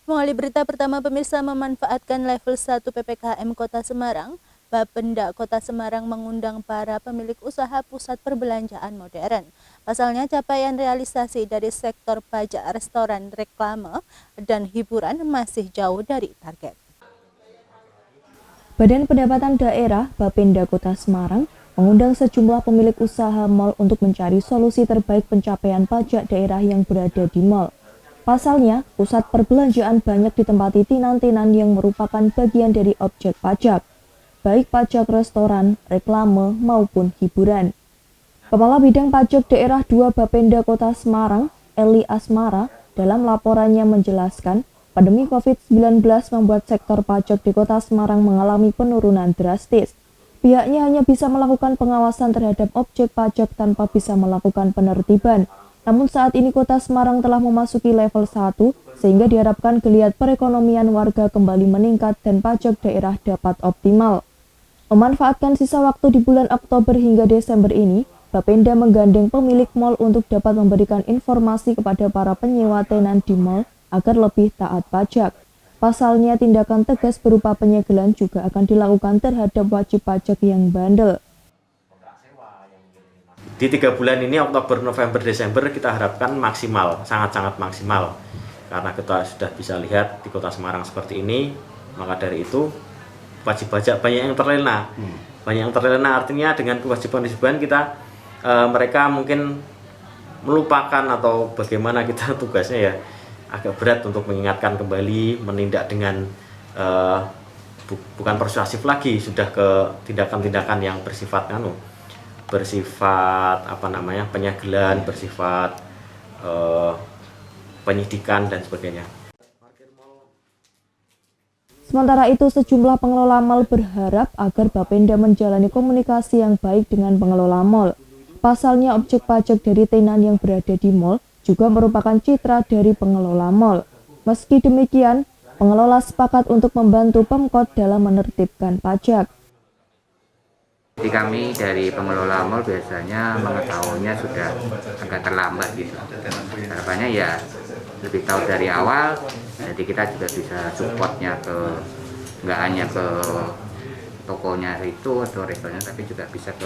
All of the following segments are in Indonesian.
Mengawali berita pertama, pemirsa, memanfaatkan level 1 PPKM Kota Semarang, Bapenda Kota Semarang mengundang para pemilik usaha pusat perbelanjaan modern. Pasalnya, capaian realisasi dari sektor pajak restoran, reklame, dan hiburan masih jauh dari target. Badan Pendapatan Daerah Bapenda Kota Semarang mengundang sejumlah pemilik usaha mal untuk mencari solusi terbaik pencapaian pajak daerah yang berada di mal. Pasalnya, pusat perbelanjaan banyak ditempati tinan-tinan yang merupakan bagian dari objek pajak, baik pajak restoran, reklame, maupun hiburan. Kepala Bidang Pajak Daerah 2 Bapenda Kota Semarang, Eli Asmara, dalam laporannya menjelaskan, pandemi COVID-19 membuat sektor pajak di Kota Semarang mengalami penurunan drastis. Pihaknya hanya bisa melakukan pengawasan terhadap objek pajak tanpa bisa melakukan penertiban. Namun saat ini Kota Semarang telah memasuki level 1, sehingga diharapkan geliat perekonomian warga kembali meningkat dan pajak daerah dapat optimal. Memanfaatkan sisa waktu di bulan Oktober hingga Desember ini, Bapenda menggandeng pemilik mal untuk dapat memberikan informasi kepada para penyewa tenan di mal agar lebih taat pajak. Pasalnya, tindakan tegas berupa penyegelan juga akan dilakukan terhadap wajib pajak yang bandel. Di 3 bulan ini, Oktober, November, Desember, kita harapkan maksimal, sangat-sangat maksimal. Karena kita sudah bisa lihat di Kota Semarang seperti ini, maka dari itu wajib pajak banyak yang terlena. Banyak yang terlena artinya dengan kewajiban kita, mereka mungkin melupakan atau bagaimana kita tugasnya ya agak berat untuk mengingatkan kembali, menindak dengan bukan persuasif lagi, sudah ke tindakan-tindakan yang bersifat penyegelan, bersifat penyidikan dan sebagainya. Sementara itu, sejumlah pengelola mal berharap agar Bapenda menjalani komunikasi yang baik dengan pengelola mal. Pasalnya, objek pajak dari tenan yang berada di mal juga merupakan citra dari pengelola mal. Meski demikian, pengelola sepakat untuk membantu Pemkot dalam menertibkan pajak. Jadi kami dari pengelola mal biasanya mengetahuinya sudah agak terlambat gitu. Harapannya ya lebih tahu dari awal, jadi kita juga bisa supportnya nggak hanya ke tokonya itu atau restorannya, tapi juga bisa ke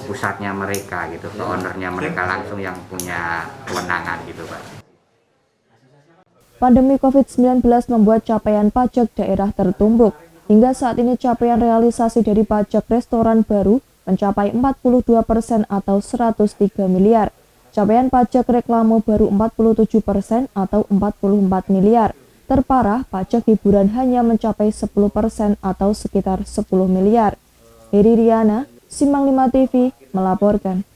pusatnya mereka gitu, ke ownernya mereka langsung yang punya kewenangan gitu, Pak. Pandemi COVID-19 membuat capaian pajak daerah tertumbuk. Hingga saat ini capaian realisasi dari pajak restoran baru mencapai 42% atau 103 miliar. Capaian pajak reklame baru 47% atau 44 miliar. Terparah, pajak hiburan hanya mencapai 10% atau sekitar 10 miliar. Heri Riana, Simang 5 TV, melaporkan.